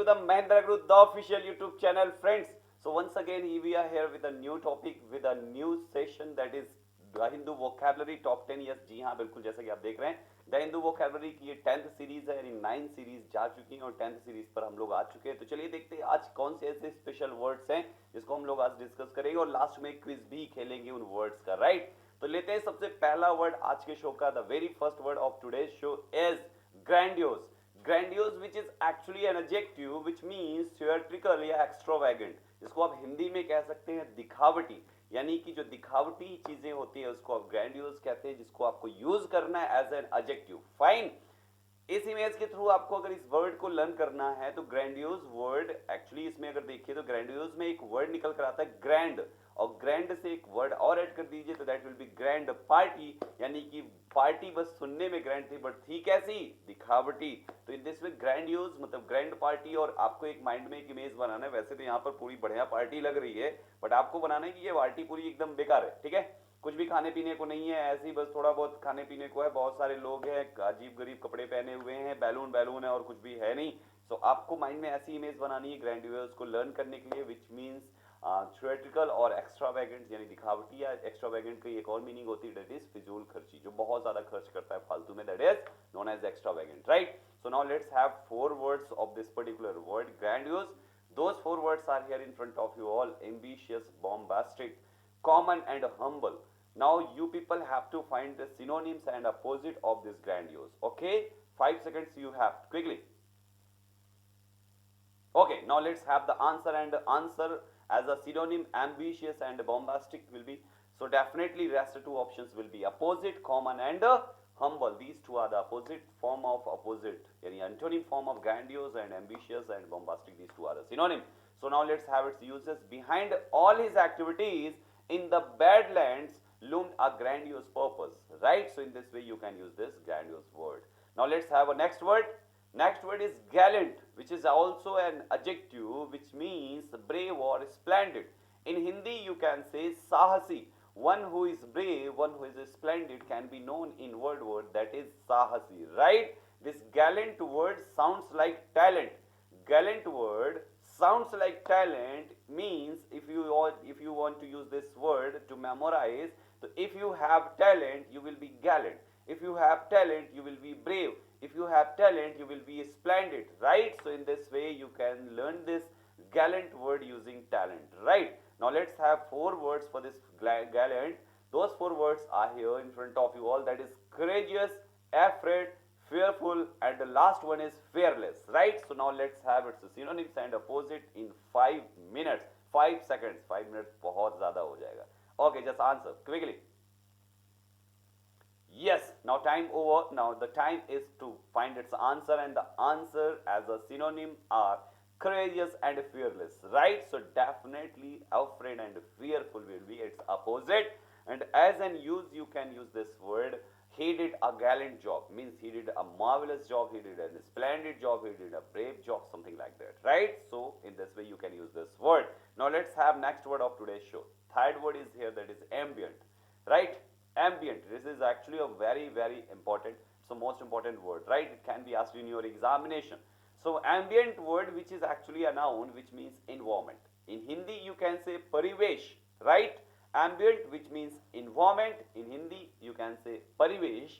to the Mahindra Group, the official YouTube channel, friends. So once again, we are here with a new topic, with a new session, that is the Hindu Vocabulary Top 10. Yes, जी हाँ बिल्कुल, जैसा कि आप देख रहे हैं the Hindu vocabulary की ये 10th सीरीज है, यानी 9 सीरीज जा चुकी हैं और 10th सीरीज पर हम लोग आ चुके हैं. तो चलिए देखते हैं आज कौन से ऐसे स्पेशल वर्ड्स हैं जिसको हम लोग आज डिस्कस करेंगे और लास्ट में क्विज भी खेलेंगे उन वर्ड्स का, राइट. तो लेते हैं सबसे पहला वर्ड आज के शो का. The very first word of today's show is grandiose. Grandiose which is actually an adjective which means theatrical या एक्स्ट्रावैगेंट. इसको आप हिंदी में कह सकते हैं दिखावटी, यानी कि जो दिखावटी चीजें होती है उसको आप ग्रैंडियोस कहते हैं, जिसको आपको यूज करना है एज एन एडजेक्टिव. फाइन. इस इमेज के थ्रू आपको अगर इस वर्ड को लर्न करना है तो ग्रैंडियोस वर्ड एक्चुअली इसमें अगर देखिए तो ग्रैंडियोस में एक वर्ड निकल कर आता है ग्रैंड, और ग्रैंड से एक वर्ड और ऐड कर दीजिए तो that will be grand party, यानी कि पार्टी बस सुनने में ग्रैंड थी बट थी कैसी, दिखावटी. तो इन दिस वे ग्रैंडियोस मतलब ग्रैंड पार्टी. और आपको एक माइंड में एक इमेज बनाना है. वैसे तो यहाँ पर पूरी बढ़िया पार्टी लग रही है बट आपको बनाना है कि ये पार्टी पूरी एकदम बेकार है, ठीक है. कुछ भी खाने पीने को नहीं है, ऐसे ही बस थोड़ा बहुत खाने पीने को है. बहुत सारे लोग हैं, अजीब गरीब कपड़े पहने हुए हैं, बैलून बैलून है और कुछ भी है नहीं. सो आपको माइंड में ऐसी इमेज बनानी है ग्रैंडियोस को लर्न करने के लिए, विच मीन्स थियोरेटिकल और एक्स्ट्रावैगेंट, यानी दिखावटी. या एक्स्ट्रावैगेंट की एक और मीनिंग होती है, दैट इज फिजूल खर्ची, जो बहुत ज्यादा खर्च करता है फालतू में, that is known as extravagant, right. So now let's have 4 words of this particular word grandiose. Those 4 words are here in front of you all: ambitious, bombastic, common and humble. Now you people have to find the synonyms and opposite of this grandiose. Okay, 5 seconds you have quickly. Okay, now let's have the answer, and answer as a synonym ambitious and bombastic will be, so definitely rest 2 options will be opposite, common and humble. These 2 are the opposite form of opposite, yani antonym form of grandiose and ambitious and bombastic. These 2 are the synonym. So now let's have its uses. Behind all his activities in the Badlands loomed a grandiose purpose, right? So in this way you can use this grandiose word. Now let's have a next word. Next word is gallant, which is also an adjective which means brave or splendid. In Hindi you can say sahasi. One who is brave, one who is splendid can be known in word that is sahasi, right? This gallant word sounds like talent. Gallant word sounds like talent means if you want to use this word to memorize, so if you have talent you will be gallant. If you have talent you will be brave. If you have talent you will be splendid, right? So in this way you can learn this gallant word using talent, right? Now let's have 4 words for this gallant. Those 4 words are here in front of you all, that is courageous, afraid, fearful, and the last one is fearless, right? So now let's have its synonyms and opposite in 5 minutes. 5 seconds. 5 minutes बहुत ज़्यादा हो जाएगा. Okay, just answer quickly. Yes, now time over. Now the time is to find its answer, and the answer as a synonym are courageous and fearless, right? So definitely afraid and fearful will be its opposite. And as an use you can use this word. He did a gallant job means he did a marvelous job, he did a splendid job, he did a brave job, something like that, right? So in this way you can use this word. Now let's have next word of today's show. Third word is here, that is ambient, right? Ambient, this is actually a very very important, it's the most important word, right? It can be asked in your examination. So ambient word which is actually a noun which means environment. In Hindi you can say parivesh, right? Ambient which means environment, in Hindi you can say parivesh.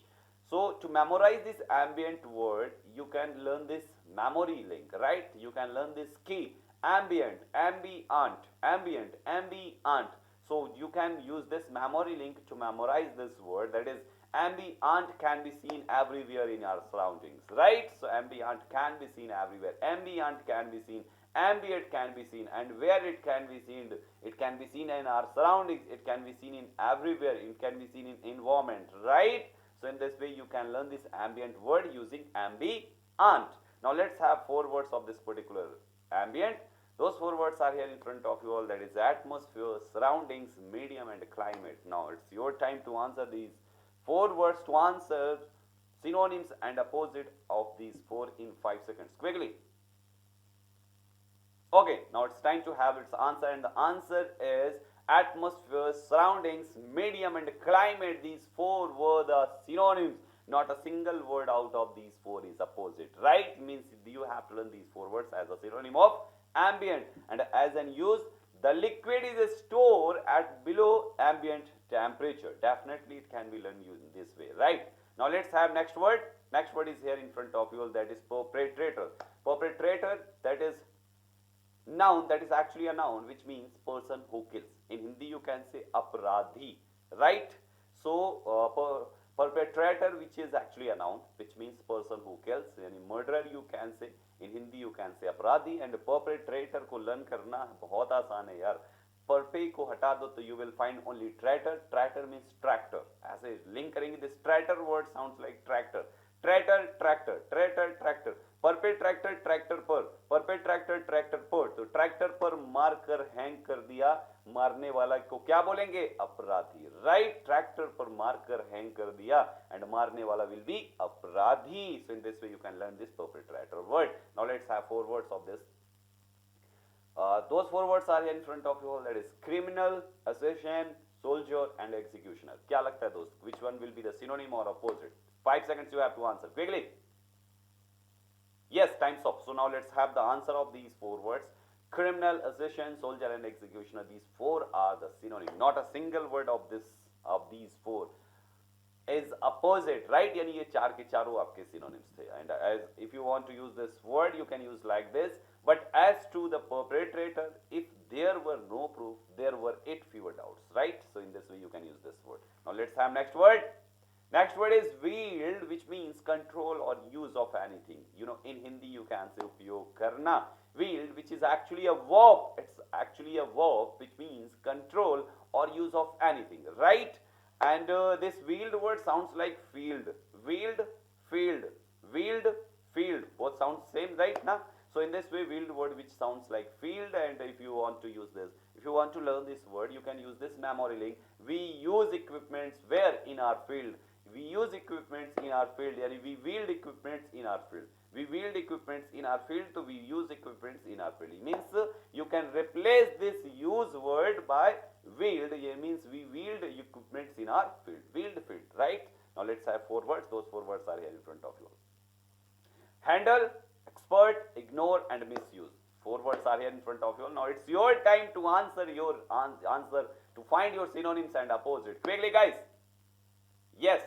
So to memorize this ambient word you can learn this memory link, right? You can learn this key: ambient, ambient, ambient, ambient. So you can use this memory link to memorize this word, that is ambient can be seen everywhere in our surroundings, right? So ambient can be seen everywhere, ambient can be seen, ambient can be seen, and where it can be seen, it can be seen in our surroundings, it can be seen in everywhere, it can be seen in environment, right? So in this way you can learn this ambient word using ambient. Now let's have 4 words of this particular ambient. Those 4 words are here in front of you all, that is atmosphere, surroundings, medium and climate. Now it's your time to answer these 4 words, to answer synonyms and opposite of these 4 in 5 seconds quickly. Okay, now it's time to have its answer, and the answer is atmosphere, surroundings, medium and climate. These 4 were the synonyms Not a single word out of these four is opposite, right? Means you have to learn these four words as a synonym of ambient. And as an use, the liquid is stored at below ambient temperature. Definitely it can be learned in this way, right? Now let's have next word. Next word is here in front of you, that is perpetrator. Perpetrator, that is noun, that is actually a noun which means person who kills. In Hindi you can say aparadhi, right? So perpetrator, which is actually a noun which means person who kills, यानी murderer you can say, in Hindi you can say अपराधी. And perpetrator को learn करना बहुत आसान है यार. परपे को हटा दो तो you will find only traitor. Traitor means tractor. ऐसे link करेंगे, this traitor word sounds like tractor. Traitor, tractor, traitor, tractor. Perpetrator tractor पर, परपेट्रैक्टर ट्रैक्टर पर, तो ट्रैक्टर पर मार कर हैंग कर दिया मारने वाला को क्या बोलेंगे? अपराधी, राइट? ट्रैक्टर पर मार कर हैंग कर दिया एंड मारने वाला विल बी अपराधी. So in this way you can learn this perpetrator word. Now let's have four words of this. Those four words are here in front of you all, that is criminal, assassin, soldier and executioner. क्या लगता है दोस्त, which one will be the synonym or opposite? 5 seconds you have to answer quickly. Yes, time's up. So now let's have the answer of these four words. Criminal, assassin, soldier and executioner. These four are the synonym. Not a single word of these four is opposite, right? यानी ये चार के चारों आपके synonyms थे. And as if you want to use this word, you can use like this. But as to the perpetrator, if there were no proof, there were 8 fewer doubts, right? So in this way you can use this word. Now let's have next word. Next word is wield, which means control or use of anything. You know, in Hindi you can say upyog karna. Wield, which is actually a verb. It's actually a verb which means control or use of anything, right? And this wield word sounds like field. Wield, field, wield, field. Both sound same, right? Now, so in this way, wield word which sounds like field. And if you want to use this, if you want to learn this word, you can use this memory link. We use equipments where in our field. We use equipments in our field. Yani we wield equipments in our field. We wield equipments in our field, so we use equipments in our field. It means you can replace this use word by wield. It means we wield equipments in our field. Wield field, right? Now let's have four words. Those four words are here in front of you. Handle, expert, ignore and misuse. Four words are here in front of you. Now it's your time to answer to find your synonyms and opposite. Quickly guys. Yes.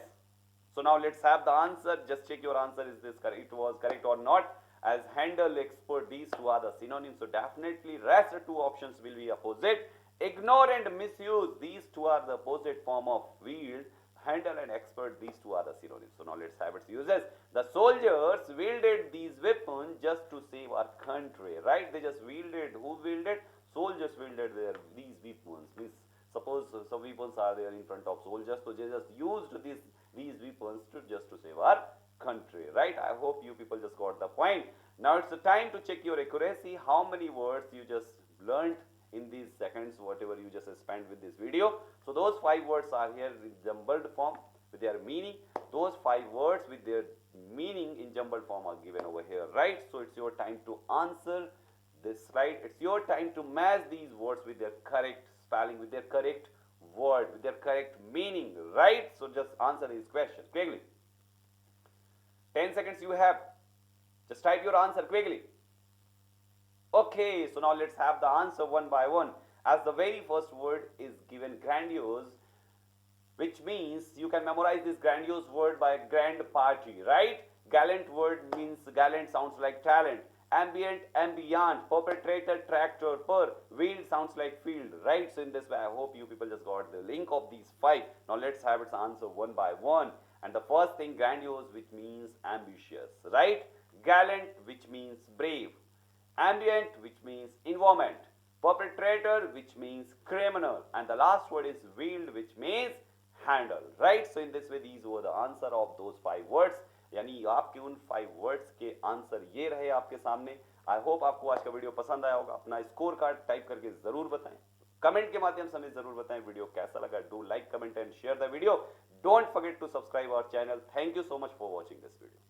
So now let's have the answer. Just check your answer. Is this correct? It was correct or not? As handle, expert, these two are the synonyms. So definitely rest two options will be opposite. Ignore and misuse, these two are the opposite form of wield. Handle and expert, these two are the synonyms. So now let's have its uses. The soldiers wielded these weapons just to save our country, right? They just wielded. Who wielded? Soldiers wielded these weapons. Suppose some weapons are there in front of soldiers, so they just used these weapons just to save our country, right? I hope you people just got the point. Now it's the time to check your accuracy. How many words you just learned in these seconds, whatever you just spent with this video. So those 5 words are here in jumbled form with their meaning. Those 5 words with their meaning in jumbled form are given over here, right? So it's your time to answer this slide. It's your time to match these words with their correct spelling, with their correct word, with their correct meaning, right? So just answer these questions quickly. 10 seconds you have. Just type your answer quickly. Okay, so now let's have the answer one by one. As the very first word is given grandiose, which means you can memorize this grandiose word by grand party, right? Gallant word means gallant sounds like talent. Ambient, ambient, perpetrator, tractor, per, wield sounds like field, right? So in this way, I hope you people just got the link of these 5. Now let's have its answer one by one. And the first thing, grandiose, which means ambitious, right? Gallant, which means brave. Ambient, which means environment. Perpetrator, which means criminal. And the last word is wield, which means handle, right? So in this way, these were the answer of those 5 words. यानी आपके उन 5 words के answer ये रहे आपके सामने. I hope आपको आज का वीडियो पसंद आया होगा. अपना स्कोर कार्ड टाइप करके जरूर बताएं. कमेंट के माध्यम से हमें जरूर बताएं वीडियो कैसा लगा. Do like, comment and share the video. Don't forget to subscribe our channel. Thank you so much for watching this video.